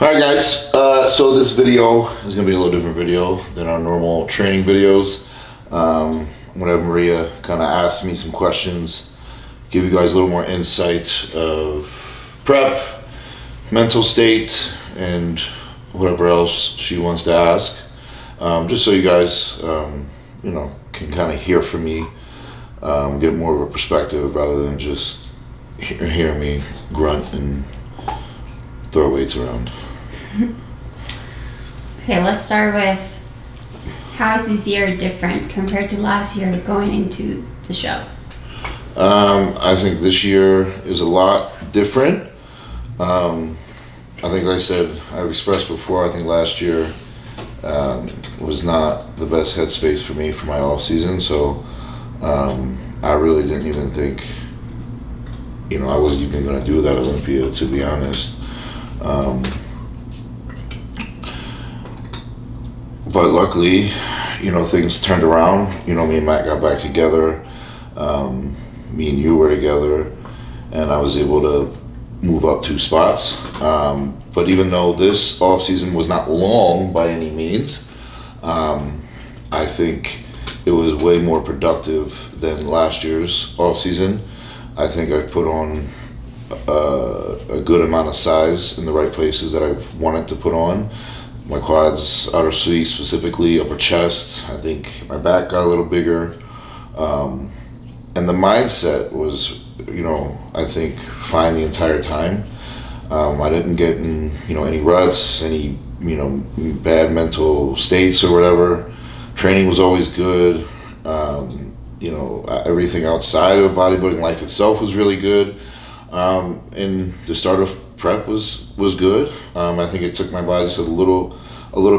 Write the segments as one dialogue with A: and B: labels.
A: Alright guys, so this video is going to be a little different video than our normal training videos. I'm going to have Maria kind of ask me some questions, give you guys a little more insight of prep, mental state, and whatever else she wants to ask. Just so you guys, can kind of hear from me, get more of a perspective rather than just hear me grunt and throw weights around.
B: Okay, let's start with how is this year different compared to last year going into the show?
A: I think this year is a lot different. I think, like I said, I've expressed before, I think last year was not the best headspace for me for my off season. So I really didn't even think, I wasn't even going to do that Olympia, to be honest. But luckily, things turned around. Me and Matt got back together. Me and you were together, and I was able to move up 2 spots. But even though this off season was not long by any means, I think it was way more productive than last year's off season. I think I put on a good amount of size in the right places that I wanted to put on. My quads, outer sleeve specifically, upper chest. I think my back got a little bigger. And the mindset was, I think fine the entire time. I didn't get in, any ruts, any, bad mental states or whatever. Training was always good. Everything outside of bodybuilding life itself was really good. And the start of prep was good. I think it took my body just a little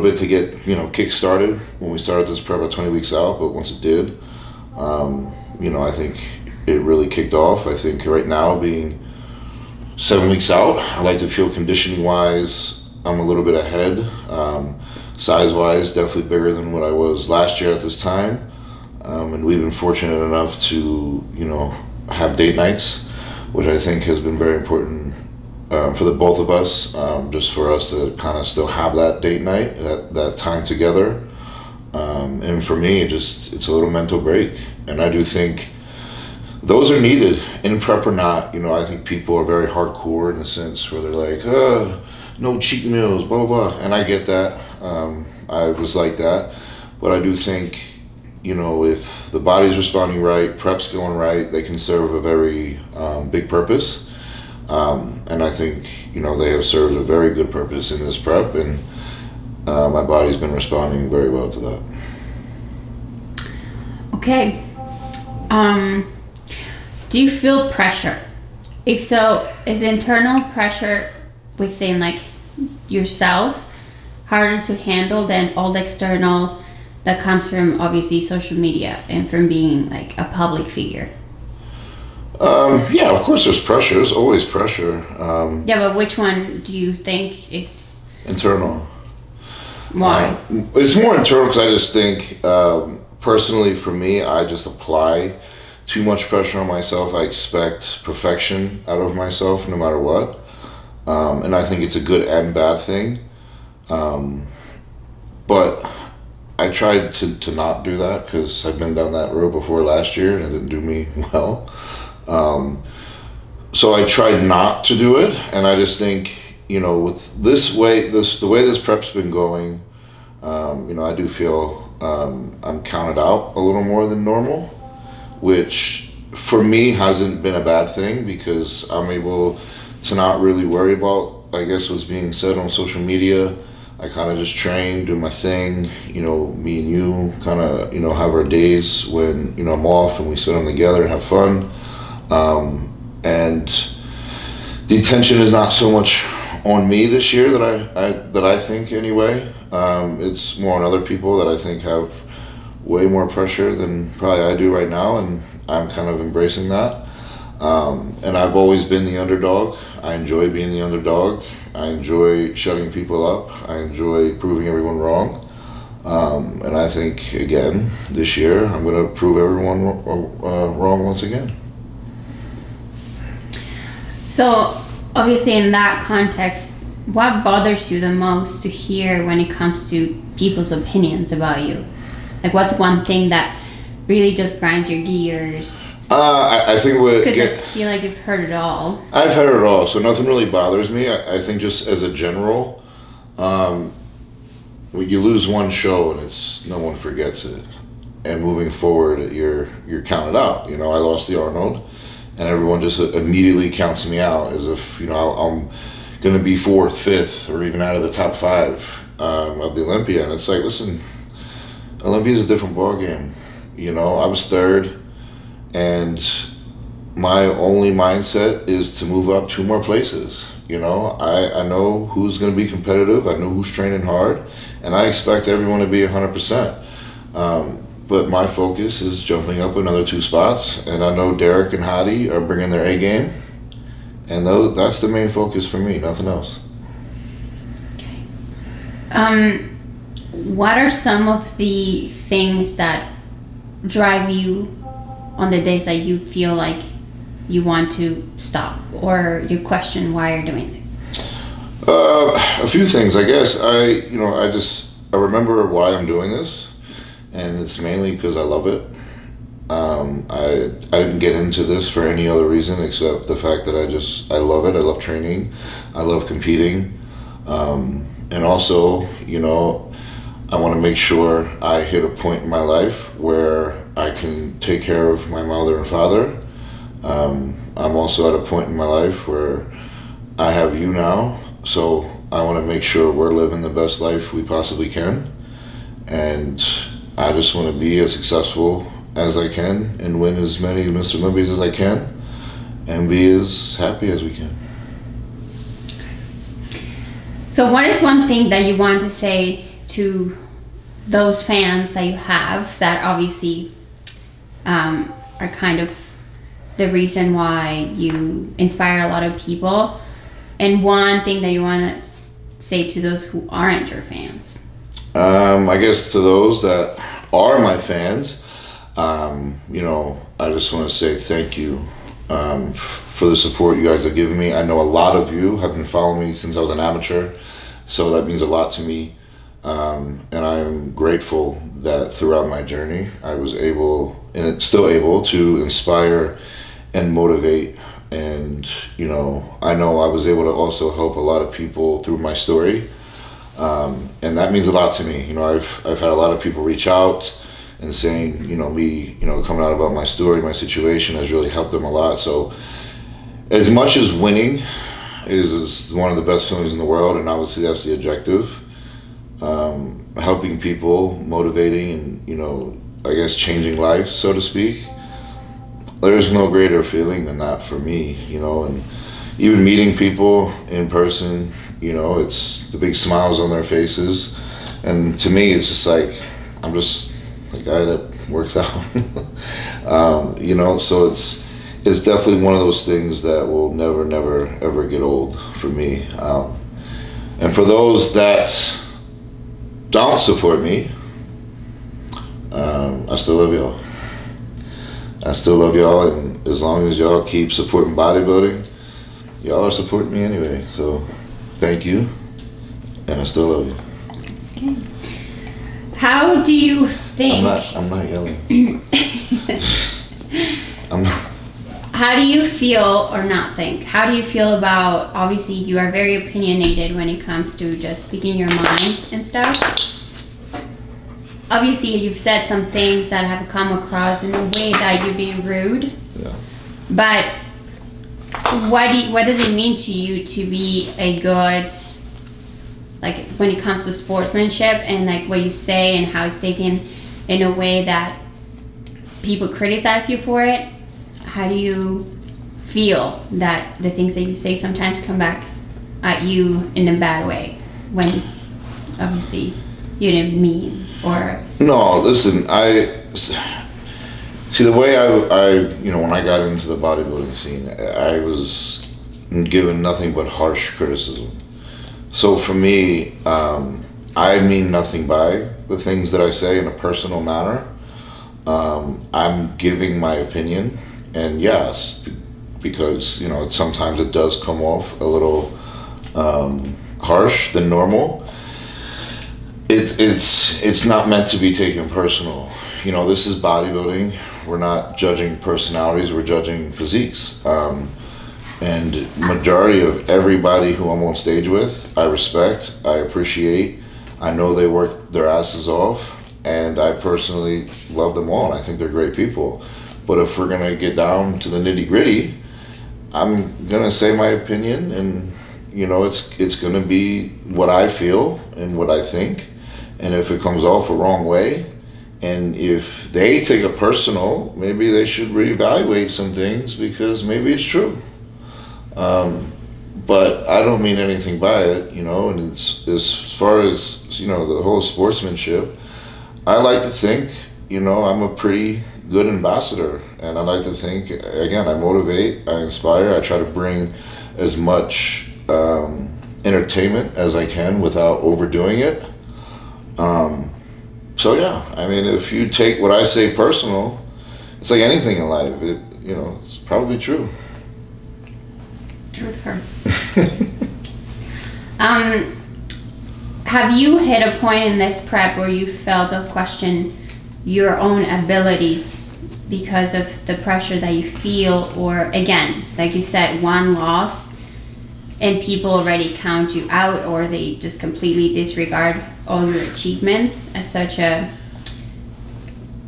A: bit to get kick started when we started this prep at 20 weeks out, but once it did, I think it really kicked off. I think right now, being 7 weeks out, I like to feel conditioning wise I'm a little bit ahead. Size wise, definitely bigger than what I was last year at this time. And we've been fortunate enough to have date nights, which I think has been very important for the both of us, just for us to kind of still have that date night, that time together. And for me, it's a little mental break. And I do think those are needed, in prep or not. I think people are very hardcore in the sense where they're like, no cheat meals, blah, blah, blah. And I get that. I was like that. But I do think, if the body's responding right, prep's going right, they can serve a very big purpose. And I think, they have served a very good purpose in this prep, and my body's been responding very well to that.
B: Okay. Do you feel pressure? If so, is internal pressure within yourself harder to handle than all the external that comes from obviously social media and from being a public figure?
A: Yeah, of course there's pressure. There's always pressure.
B: Yeah, but which one do you think it's
A: internal?
B: Why?
A: It's more internal because I just think, personally for me, I just apply too much pressure on myself. I expect perfection out of myself no matter what. And I think it's a good and bad thing. But I tried to not do that because I've been down that road before last year and it didn't do me well. So I tried not to do it, and I just think, with the way this prep's been going, I do feel I'm counted out a little more than normal, which for me hasn't been a bad thing because I'm able to not really worry about, I guess, what's being said on social media. I kind of just train, do my thing. Me and you kind of, have our days when, I'm off and we sit them together and have fun. And the attention is not so much on me this year that I think anyway. It's more on other people that I think have way more pressure than probably I do right now, and I'm kind of embracing that. And I've always been the underdog. I enjoy being the underdog. I enjoy shutting people up. I enjoy proving everyone wrong. And I think, again, this year, I'm going to prove everyone wrong once again.
B: So, obviously, in that context, what bothers you the most to hear when it comes to people's opinions about you? Like, what's one thing that really just grinds your gears?
A: I think what
B: Because I feel like you've heard it all.
A: I've heard it all, so nothing really bothers me. I think just as a general, when you lose one show and it's no one forgets it, and moving forward, you're counted out. You know, I lost the Arnold, and everyone just immediately counts me out as if I'm going to be fourth, fifth, or even out of the top five of the Olympia. And it's like, listen, Olympia is a different ballgame. You know, I was third, and my only mindset is to move up 2 more places. You know, I know who's going to be competitive. I know who's training hard, and I expect everyone to be 100%. But my focus is jumping up another 2 spots, and I know Derek and Hadi are bringing their A game, and that's the main focus for me, nothing else.
B: Okay. What are some of the things that drive you on the days that you feel like you want to stop, or you question why you're doing this?
A: A few things, I guess. I remember why I'm doing this, and it's mainly because I love it. I didn't get into this for any other reason except the fact that I love it. I love training. I love competing. And also, you know, I want to make sure I hit a point in my life where I can take care of my mother and father. I'm also at a point in my life where I have you now, so I want to make sure we're living the best life we possibly can. And I just want to be as successful as I can and win as many Mr. Olympias as I can and be as happy as we can.
B: So what is one thing that you want to say to those fans that you have that obviously are kind of the reason why you inspire a lot of people, and one thing that you want to say to those who aren't your fans?
A: I guess to those that are my fans, you know, I just want to say thank you for the support you guys have given me. I know a lot of you have been following me since I was an amateur, so that means a lot to me. And I'm grateful that throughout my journey, I was able, and still able, to inspire and motivate. And, you know I was able to also help a lot of people through my story. And that means a lot to me. You know, I've had a lot of people reach out and saying, coming out about my story, my situation has really helped them a lot. So as much as winning is one of the best feelings in the world, and obviously that's the objective, helping people, motivating, and, I guess changing lives, so to speak, there's no greater feeling than that for me, and even meeting people in person, it's the big smiles on their faces. And to me, it's just like, I'm just a guy that works out, so it's definitely one of those things that will never, ever get old for me. And for those that don't support me, I still love y'all. I still love y'all, and as long as y'all keep supporting bodybuilding, y'all are supporting me anyway. So thank you, and I still love you.
B: Okay. How do you think?
A: I'm not yelling. I'm not.
B: How do you feel, or not think? How do you feel about? Obviously, you are very opinionated when it comes to just speaking your mind and stuff. Obviously, you've said some things that have come across in a way that you're being rude.
A: Yeah.
B: But what does it mean to you to be a good, like when it comes to sportsmanship and like what you say and how it's taken in a way that people criticize you for it? How do you feel that the things that you say sometimes come back at you in a bad way when obviously you didn't mean? Or
A: no, listen, I see the way I when I got into the bodybuilding scene, I was given nothing but harsh criticism. So for me, I mean nothing by the things that I say in a personal manner. I'm giving my opinion, and yes, because sometimes it does come off a little harsh than normal, it's not meant to be taken personal. You know, this is bodybuilding. We're not judging personalities. We're judging physiques. And majority of everybody who I'm on stage with, I respect, I appreciate. I know they work their asses off, and I personally love them all. And I think they're great people. But if we're gonna get down to the nitty gritty, I'm gonna say my opinion, and you know, it's gonna be what I feel and what I think. And if it comes off a wrong way, and if they take it personal, maybe they should reevaluate some things, because maybe it's true. But I don't mean anything by it, you know. And it's as far as, you know, the whole sportsmanship, I like to think, you know, I'm a pretty good ambassador, and I like to think, again, I motivate, I inspire, I try to bring as much entertainment as I can without overdoing it. So yeah, I mean, if you take what I say personal, it's like anything in life. You know, it's probably true.
B: Truth hurts. Have you hit a point in this prep where you felt or questioned your own abilities because of the pressure that you feel, or again, like you said, one loss and people already count you out, or they just completely disregard all your achievements at such a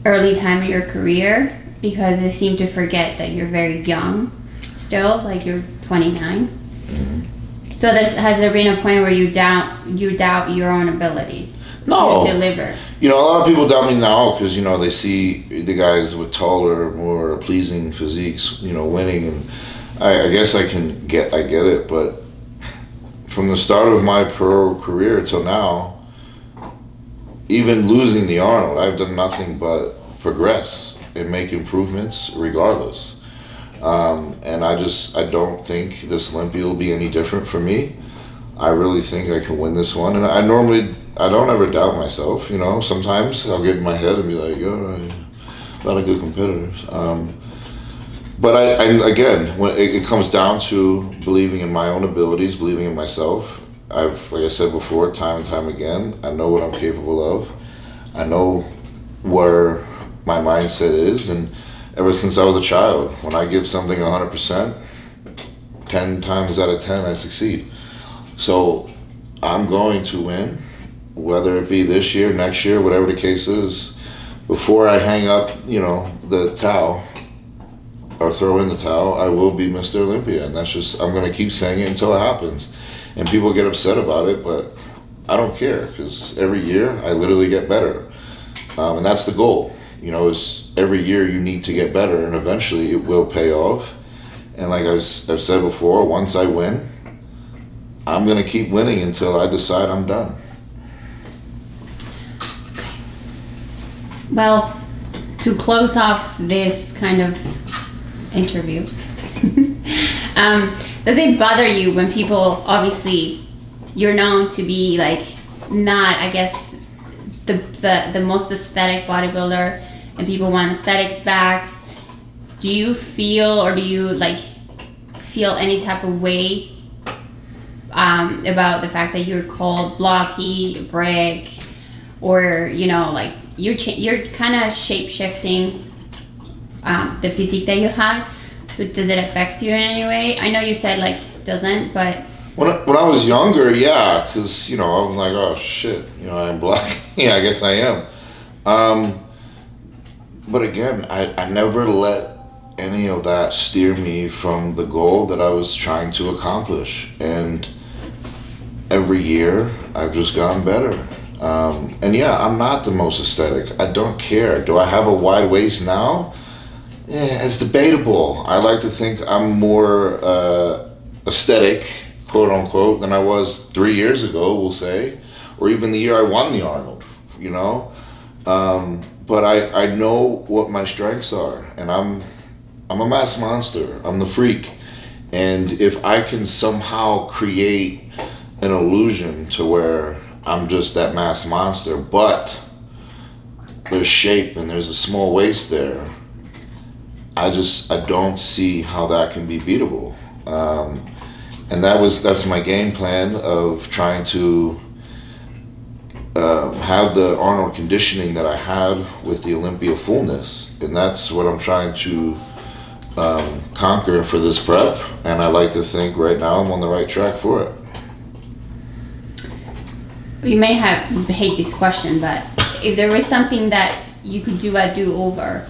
B: early time in your career, because they seem to forget that you're very young still, like you're 29.
A: Mm-hmm.
B: So has there been a point where you doubt your own abilities
A: No.
B: to deliver?
A: You know, a lot of people doubt me now because, you know, they see the guys with taller, more pleasing physiques, you know, winning, and I guess I get it, but from the start of my pro career till now, even losing the Arnold, I've done nothing but progress and make improvements regardless. And I don't think this Olympia will be any different for me. I really think I can win this one, and I don't ever doubt myself. You know, sometimes I'll get in my head and be like, "Oh, a lot of good competitors." But I again, when it comes down to believing in my own abilities, believing in myself, like I said before, time and time again, I know what I'm capable of. I know where my mindset is, and ever since I was a child, when I give something 100%, 10 times out of 10 I succeed. So I'm going to win, whether it be this year, next year, whatever the case is. Before I hang up, you know, the towel or throw in the towel, I will be Mr. Olympia, and that's just, I'm going to keep saying it until it happens. And people get upset about it, but I don't care, because every year I literally get better. And that's the goal, you know, is every year you need to get better, and eventually it will pay off. And like I've said before, once I win, I'm going to keep winning until I decide I'm done.
B: Well, to close off this kind of interview, does it bother you when people, obviously, you're known to be like not, I guess, the most aesthetic bodybuilder, and people want aesthetics back? Do you feel, or do you like feel any type of way about the fact that you're called blocky, brick, or, you know, like you're kind of shape-shifting the physique that you had? But does it affect you in any way? I know you said like doesn't, but
A: when I was younger, yeah, because, you know, I was like, oh shit, you know, I'm black. Yeah, I guess I am. But again, I never let any of that steer me from the goal that I was trying to accomplish, and every year I've just gotten better. And yeah, I'm not the most aesthetic. I don't care. Do I have a wide waist now? Yeah, it's debatable. I like to think I'm more aesthetic, quote unquote, than I was 3 years ago, we'll say, or even the year I won the Arnold, you know. But I know what my strengths are, and I'm a mass monster. I'm the freak. And if I can somehow create an illusion to where I'm just that mass monster, but there's shape and there's a small waist there, I don't see how that can be beatable. And that's my game plan of trying to have the Arnold conditioning that I had with the Olympia fullness, and that's what I'm trying to conquer for this prep. And I like to think right now I'm on the right track for it.
B: You may hate this question, but if there was something that you could do a do-over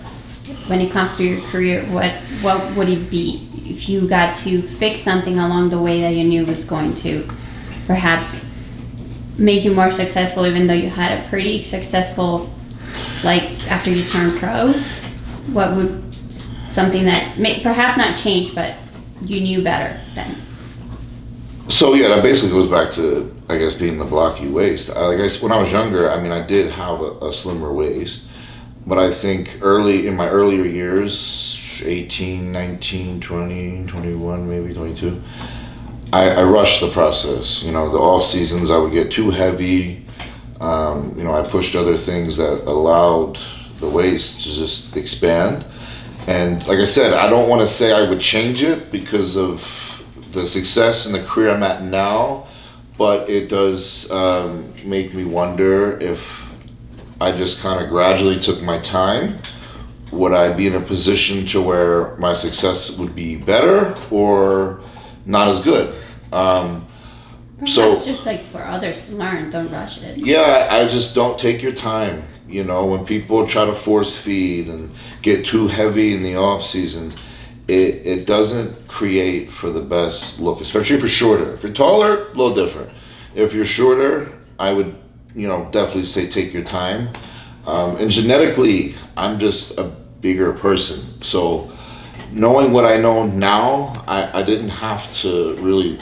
B: when it comes to your career, what would it be? If you got to fix something along the way that you knew was going to perhaps make you more successful, even though you had a pretty successful, like, after you turned pro, what would something that may perhaps not change, but you knew better then?
A: So yeah, that basically goes back to, I guess, being the blocky waist. I guess when I was younger, I mean, I did have a slimmer waist, but I think in my earlier years, 18, 19, 20, 21, maybe 22, I rushed the process. The off seasons I would get too heavy. I pushed other things that allowed the waist to just expand. And like I said, I don't want to say I would change it because of the success and the career I'm at now, but it does make me wonder if I just kind of gradually took my time, would I be in a position to where my success would be better or not as good?
B: Perhaps just like for others to learn, don't rush it.
A: Yeah, I just don't take your time. When people try to force feed and get too heavy in the off season, it doesn't create for the best look, especially if you're shorter. If you're taller, a little different. If you're shorter, I would, definitely say take your time. And genetically, I'm just a bigger person. So knowing what I know now, I didn't have to really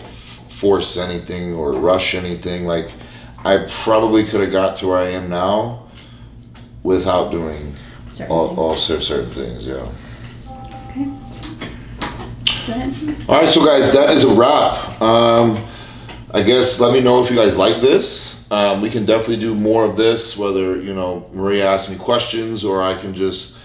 A: force anything or rush anything. Like, I probably could have got to where I am now without doing all certain things, yeah.
B: Okay. Go ahead.
A: All right, so guys, that is a wrap. I guess let me know if you guys like this. We can definitely do more of this, whether, Maria asks me questions or I can just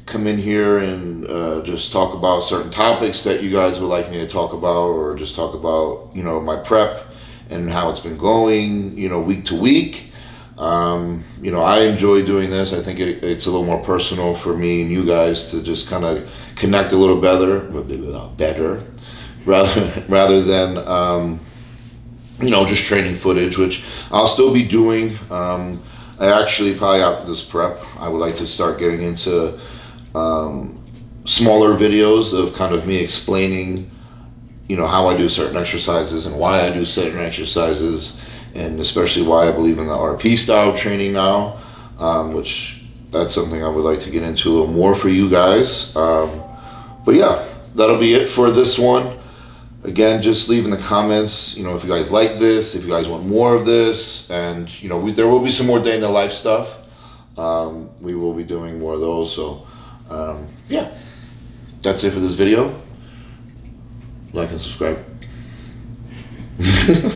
A: come in here and just talk about certain topics that you guys would like me to talk about, or just talk about, my prep and how it's been going, week to week. I enjoy doing this. I think it's a little more personal for me and you guys to just kind of connect a little better, rather than just training footage, which I'll still be doing. I actually, probably after this prep, I would like to start getting into smaller videos of kind of me explaining, how I do certain exercises and why I do certain exercises, and especially why I believe in the RP style training now, which that's something I would like to get into a little more for you guys. But yeah, that'll be it for this one. Again, just leave in the comments, if you guys like this, if you guys want more of this, and there will be some more day in the life stuff. We will be doing more of those. So yeah, that's it for this video. Like and subscribe.